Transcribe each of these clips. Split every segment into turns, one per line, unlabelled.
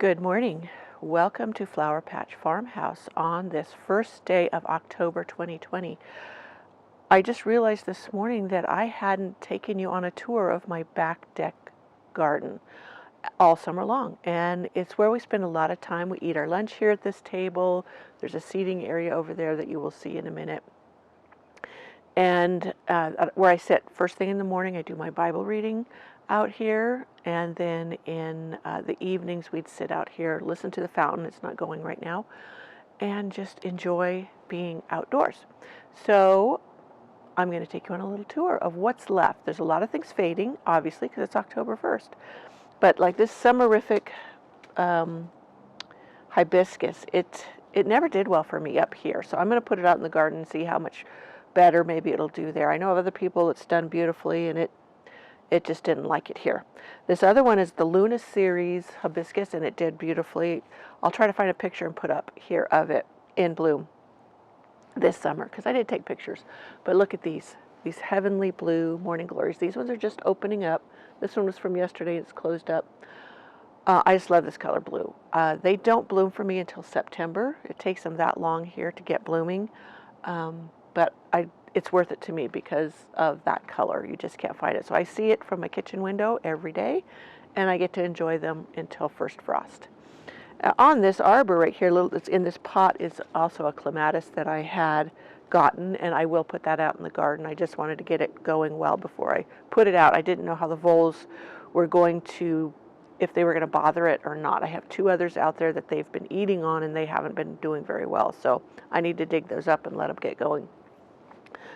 Good morning. Welcome to Flower Patch Farmhouse on this first day of October 2020. I just realized this morning that I hadn't taken you on a tour of my back deck garden all summer long, and it's where we spend a lot of time. We eat our lunch here at this table. There's a seating area over there that you will see in a minute. And where I sit first thing in the morning, I do my Bible reading out here, and then in the evenings we'd sit out here, listen to the fountain. It's not going right now, and just enjoy being outdoors. So I'm going to take you on a little tour of what's left. There's a lot of things fading, obviously, because it's October 1st. But like this summerific hibiscus, it never did well for me up here. So I'm going to put it out in the garden and see how much better maybe it'll do there. I know of other people it's done beautifully, and it just didn't like it here. This other one is the Luna series hibiscus, and it did beautifully. I'll try to find a picture and put up here of it in bloom this summer, because I did take pictures. But look at these heavenly blue morning glories. These ones are just opening up. This one was from yesterday. It's closed up. I just love this color blue. They don't bloom for me until September. It takes them that long here to get blooming. But it's worth it to me because of that color. You just can't find it. So I see it from my kitchen window every day, and I get to enjoy them until first frost. On this arbor right here, that's in this pot, is also a clematis that I had gotten, and I will put that out in the garden. I just wanted to get it going well before I put it out. I didn't know how the voles were going to, if they were going to bother it or not. I have two others out there that they've been eating on, and they haven't been doing very well. So I need to dig those up and let them get going.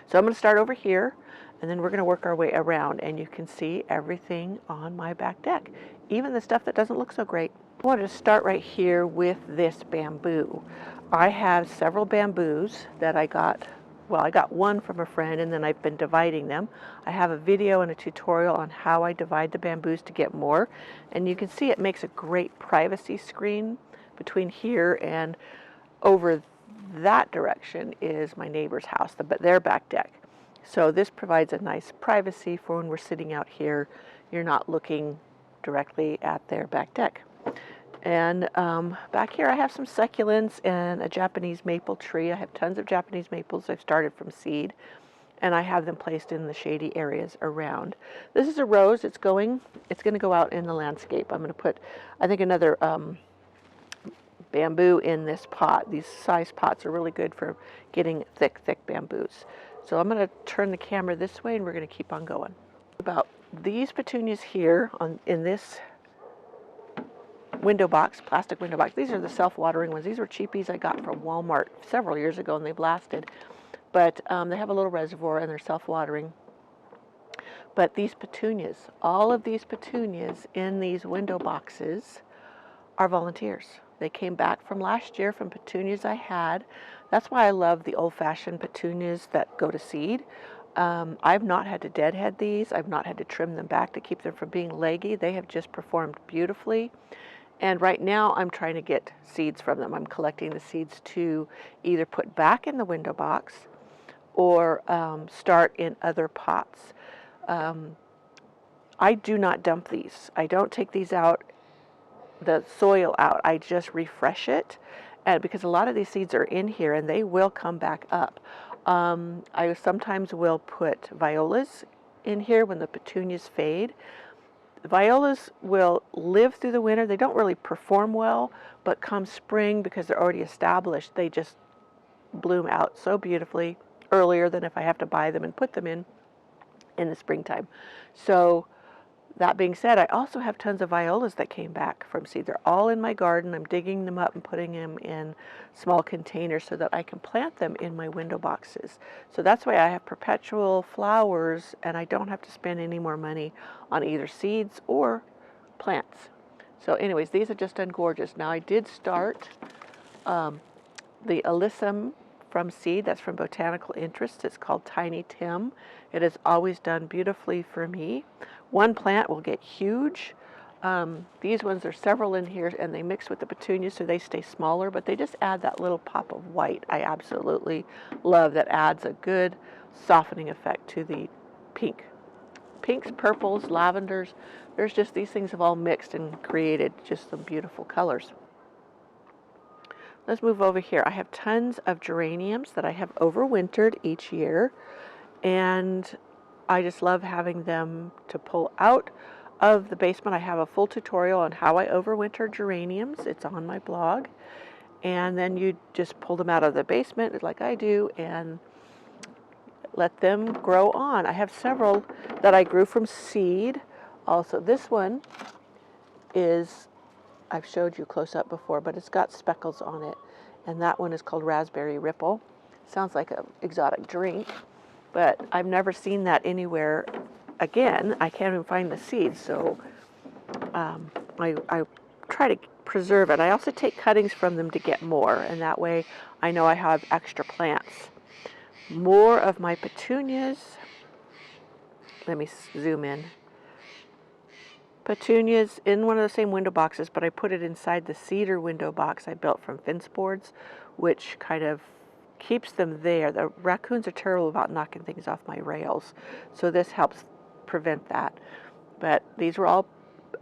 So I'm going to start over here, and then we're going to work our way around, and you can see everything on my back deck, even the stuff that doesn't look so great. I wanted to start right here with this bamboo. I have several bamboos that I got. Well, I got one from a friend, and then I've been dividing them. I have a video and a tutorial on how I divide the bamboos to get more, and you can see it makes a great privacy screen between here and over that direction is my neighbor's house, their back deck. So this provides a nice privacy for when we're sitting out here. You're not looking directly at their back deck. And back here I have some succulents and a Japanese maple tree. I have tons of Japanese maples I've started from seed, and I have them placed in the shady areas around. This is a rose. It's going to go out in the landscape. I'm going to put, I think, another bamboo in this pot. These size pots are really good for getting thick bamboos. So I'm going to turn the camera this way, and we're going to keep on going. About these petunias here in this window box, plastic window box. These are the self-watering ones. These were cheapies I got from Walmart several years ago, and they've lasted. But they have a little reservoir, and they're self-watering. But these petunias, all of these petunias in these window boxes are volunteers. They came back from last year from petunias I had. That's why I love the old-fashioned petunias that go to seed. I've not had to deadhead these. I've not had to trim them back to keep them from being leggy. They have just performed beautifully. And right now I'm trying to get seeds from them. I'm collecting the seeds to either put back in the window box or start in other pots. I do not dump these. I don't take these out, the soil out. I just refresh it, and because a lot of these seeds are in here and they will come back up. I sometimes will put violas in here when the petunias fade. The violas will live through the winter. They don't really perform well, but come spring, because they're already established, they just bloom out so beautifully earlier than if I have to buy them and put them in the springtime. So that being said, I also have tons of violas that came back from seed. They're all in my garden. I'm digging them up and putting them in small containers so that I can plant them in my window boxes. So that's why I have perpetual flowers, and I don't have to spend any more money on either seeds or plants. So anyways, these have just done gorgeous. Now I did start the alyssum from seed. That's from Botanical Interest. It's called Tiny Tim. It has always done beautifully for me. One plant will get huge. These ones, are several in here, and they mix with the petunias, so they stay smaller, but they just add that little pop of white I absolutely love. That adds a good softening effect to the pink pinks, purples, lavenders. There's just these things have all mixed and created just some beautiful colors. Let's move over here. I have tons of geraniums that I have overwintered each year, and I just love having them to pull out of the basement. I have a full tutorial on how I overwinter geraniums. It's on my blog. And then you just pull them out of the basement like I do and let them grow on. I have several that I grew from seed. Also, this one is, I've showed you close up before, but it's got speckles on it. And that one is called Raspberry Ripple. Sounds like an exotic drink, but I've never seen that anywhere again. I can't even find the seeds, so I try to preserve it. I also take cuttings from them to get more, and that way I know I have extra plants. More of my petunias. Let me zoom in. Petunias in one of the same window boxes, but I put it inside the cedar window box I built from fence boards, which kind of keeps them there. The raccoons are terrible about knocking things off my rails, so this helps prevent that. But these were all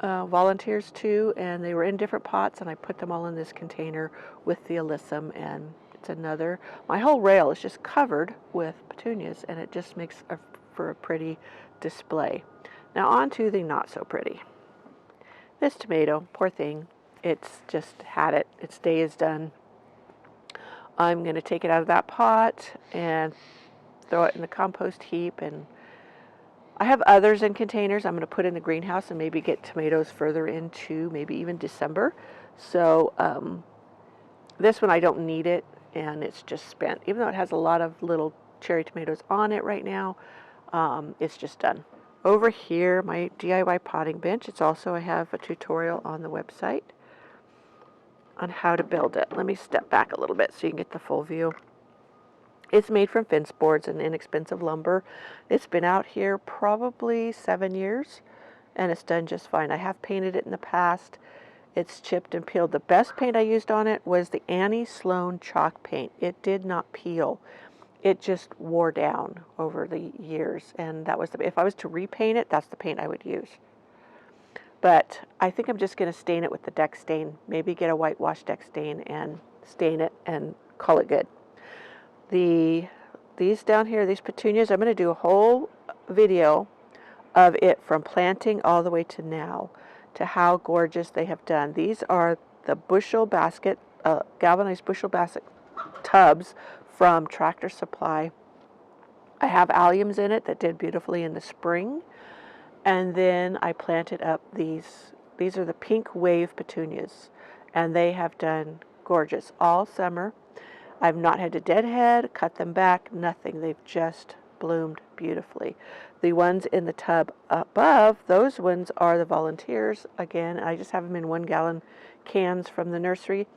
volunteers too, and they were in different pots, and I put them all in this container with the alyssum, and it's another. My whole rail is just covered with petunias, and it just makes for a pretty display. Now on to the not so pretty. This tomato, poor thing, it's just had it. Its day is done. I'm going to take it out of that pot and throw it in the compost heap, and I have others in containers I'm going to put in the greenhouse and maybe get tomatoes further into maybe even December. So this one I don't need it, and it's just spent. Even though it has a lot of little cherry tomatoes on it right now, it's just done. Over here, my DIY potting bench. It's also, I have a tutorial on the website on how to build it. Let me step back a little bit so you can get the full view. It's made from fence boards and inexpensive lumber. It's been out here probably 7 years, and it's done just fine. I have painted it in the past. It's chipped and peeled. The best paint I used on it was the Annie Sloan chalk paint. It did not peel. It just wore down over the years, and that was if I was to repaint it, that's the paint I would use. But I think I'm just going to stain it with the deck stain. Maybe get a whitewash deck stain and stain it and call it good. These down here, these petunias, I'm going to do a whole video of it from planting all the way to now, to how gorgeous they have done. These are the bushel basket, galvanized bushel basket tubs from Tractor Supply. I have alliums in it that did beautifully in the spring. And then I planted up these are the pink wave petunias, and they have done gorgeous all summer. I've not had to deadhead, cut them back, nothing. They've just bloomed beautifully. The ones in the tub above, those ones are the volunteers. Again, I just have them in 1 gallon cans from the nursery,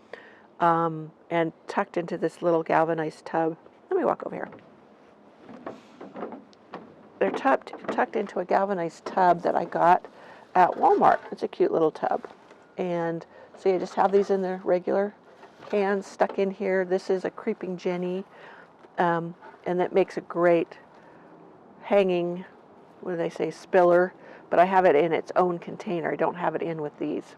and tucked into this little galvanized tub. Let me walk over here. They're tucked into a galvanized tub that I got at Walmart. It's a cute little tub. And so you just have these in the regular cans stuck in here. This is a creeping Jenny, and that makes a great hanging, what do they say, spiller, but I have it in its own container. I don't have it in with these,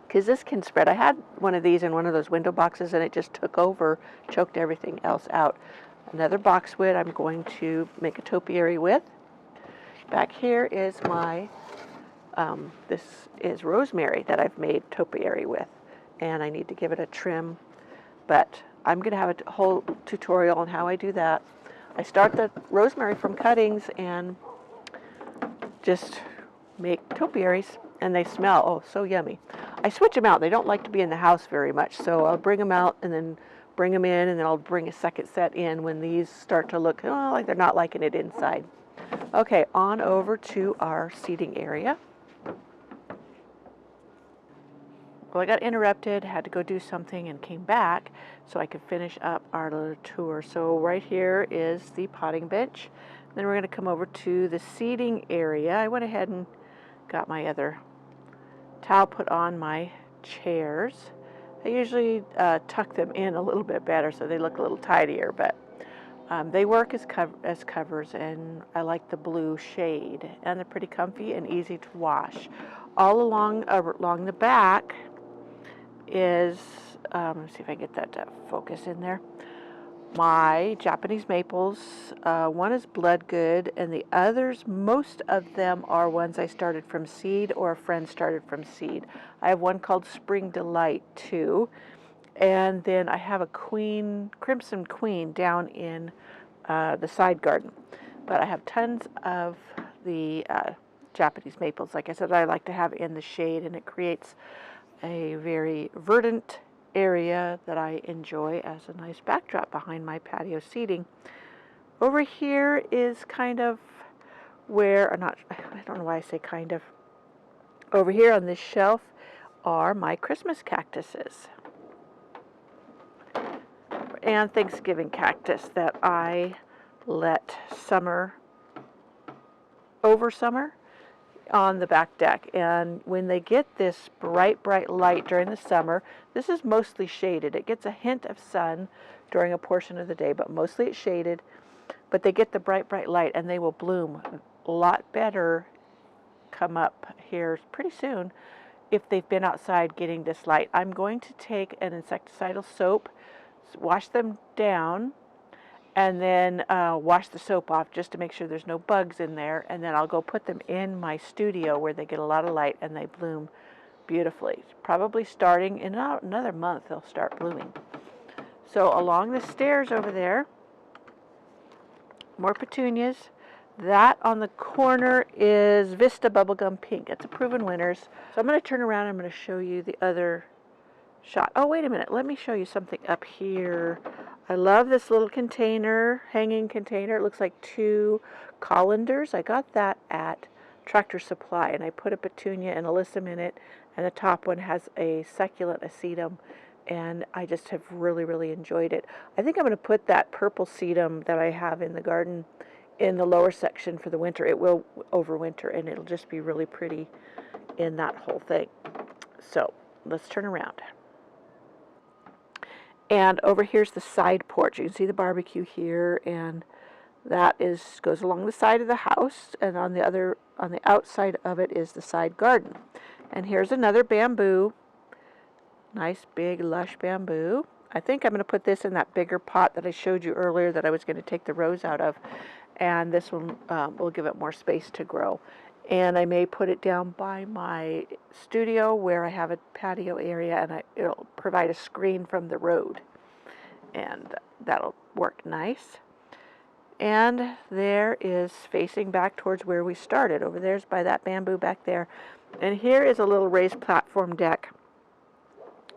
because this can spread. I had one of these in one of those window boxes, and it just took over, choked everything else out. Another boxwood I'm going to make a topiary with. Back here is my, this is rosemary that I've made topiary with, and I need to give it a trim, but I'm going to have a whole tutorial on how I do that. I start the rosemary from cuttings and just make topiaries, and they smell, oh, so yummy. I switch them out. They don't like to be in the house very much, so I'll bring them out and then bring them in, and then I'll bring a second set in when these start to look, oh, like they're not liking it inside. Okay, on over to our seating area. Well, I got interrupted, had to go do something, and came back so I could finish up our little tour. So right here is the potting bench. Then we're going to come over to the seating area. I went ahead and got my other towel put on my chairs. I usually tuck them in a little bit better so they look a little tidier, but They work as covers, and I like the blue shade, and they're pretty comfy and easy to wash. All along the back is, let's see if I can get that to focus in there, my Japanese maples. One is blood good, and the others, most of them are ones I started from seed or a friend started from seed. I have one called Spring Delight too, and then I have a crimson queen down in the side garden. But I have tons of the Japanese maples, like I said, I like to have in the shade, and it creates a very verdant area that I enjoy as a nice backdrop behind my patio seating. Over here is kind of where, or not, I don't know why I say kind of. Over here on this shelf are my Christmas cactuses and Thanksgiving cactus that I let over summer on the back deck. And when they get this bright light during the summer, this is mostly shaded. It gets a hint of sun during a portion of the day, but mostly it's shaded. But they get the bright light, and they will bloom a lot better come up here pretty soon if they've been outside getting this light. I'm going to take an insecticidal soap, wash them down, and then wash the soap off just to make sure there's no bugs in there, and then I'll go put them in my studio where they get a lot of light and they bloom beautifully. Probably starting in about another month they'll start blooming. So along the stairs over there, more petunias. That on the corner is Vista Bubblegum Pink. It's a Proven Winners. So I'm going to turn around and I'm going to show you the other shot. Oh, wait a minute. Let me show you something up here. I love this little container, hanging container. It looks like 2 colanders. I got that at Tractor Supply, and I put a petunia and alyssum in it, and the top one has a succulent sedum, and I just have really enjoyed it. I think I'm going to put that purple sedum that I have in the garden in the lower section for the winter. It will overwinter, and it'll just be really pretty in that whole thing. So let's turn around. And over here's the side porch. You can see the barbecue here, and that goes along the side of the house, and on the outside of it is the side garden. And here's another bamboo, nice big lush bamboo. I think I'm going to put this in that bigger pot that I showed you earlier that I was going to take the rose out of, and this one will give it more space to grow. And I may put it down by my studio where I have a patio area, and it'll provide a screen from the road, and that'll work nice. And there is facing back towards where we started. Over there's by that bamboo back there. And here is a little raised platform deck.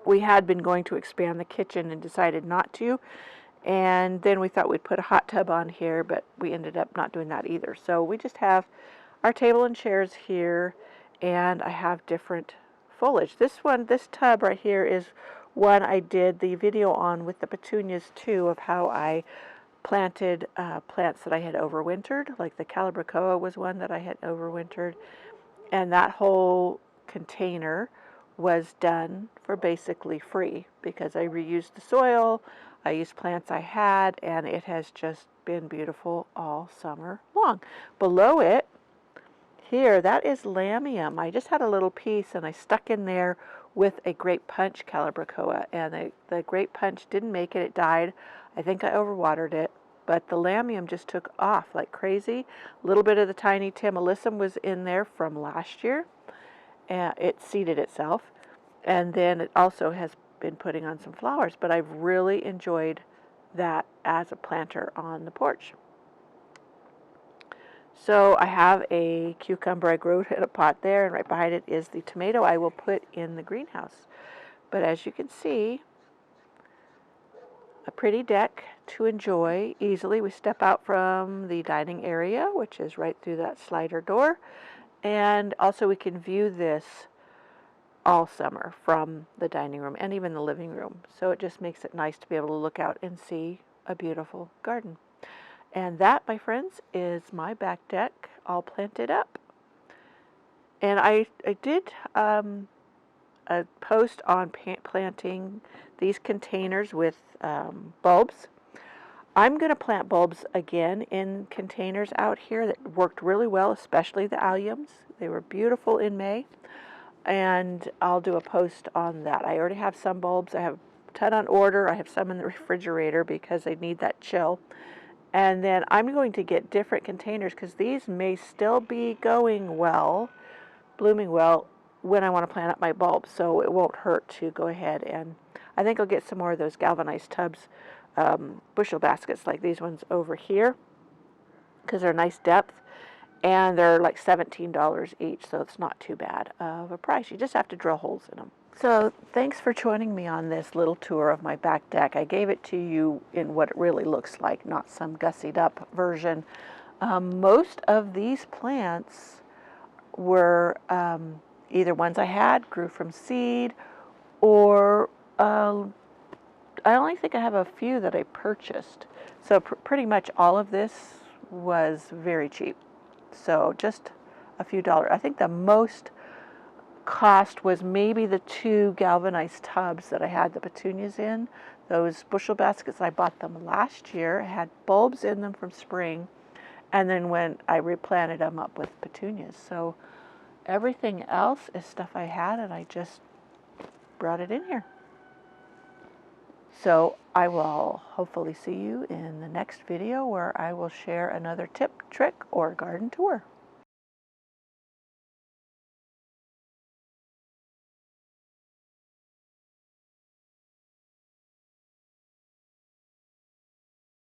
We had been going to expand the kitchen and decided not to. And then we thought we'd put a hot tub on here, but we ended up not doing that either. So we just have our table and chairs here, and I have different foliage. This tub right here is one I did the video on with the petunias too, of how I planted plants that I had overwintered, like the calibrachoa was one that I had overwintered, and that whole container was done for basically free because I reused the soil, I used plants I had, and it has just been beautiful all summer long. Below it, here, that is lamium. I just had a little piece and I stuck in there with a grape punch calibrachoa, and the grape punch didn't make it, it died. I think I overwatered it, but the lamium just took off like crazy. A little bit of the tiny Tim alyssum was in there from last year, and it seeded itself, and then it also has been putting on some flowers, but I've really enjoyed that as a planter on the porch. So I have a cucumber I grew in a pot there, and right behind it is the tomato I will put in the greenhouse. But as you can see, a pretty deck to enjoy easily. We step out from the dining area, which is right through that slider door, and also we can view this all summer from the dining room and even the living room. So it just makes it nice to be able to look out and see a beautiful garden. And that, my friends, is my back deck all planted up. And I did a post on planting these containers with bulbs. I'm going to plant bulbs again in containers out here that worked really well, especially the alliums. They were beautiful in May, and I'll do a post on that. I already have some bulbs. I have a ton on order. I have some in the refrigerator because they need that chill. And then I'm going to get different containers because these may still be going well, blooming well, when I want to plant up my bulbs. So it won't hurt to go ahead, and I think I'll get some more of those galvanized tubs, bushel baskets like these ones over here, because they're nice depth, and they're like $17 each, so it's not too bad of a price. You just have to drill holes in them. So thanks for joining me on this little tour of my back deck. I gave it to you in what it really looks like, not some gussied up version. Most of these plants were either ones I had, grew from seed, or I only think I have a few that I purchased. So pretty much all of this was very cheap. So just a few dollars. I think the most cost was maybe the 2 galvanized tubs that I had the petunias in. Those bushel baskets, I bought them last year, had bulbs in them from spring, and then when I replanted them up with petunias. So everything else is stuff I had, and I just brought it in here. So I will hopefully see you in the next video where I will share another tip, trick, or garden tour.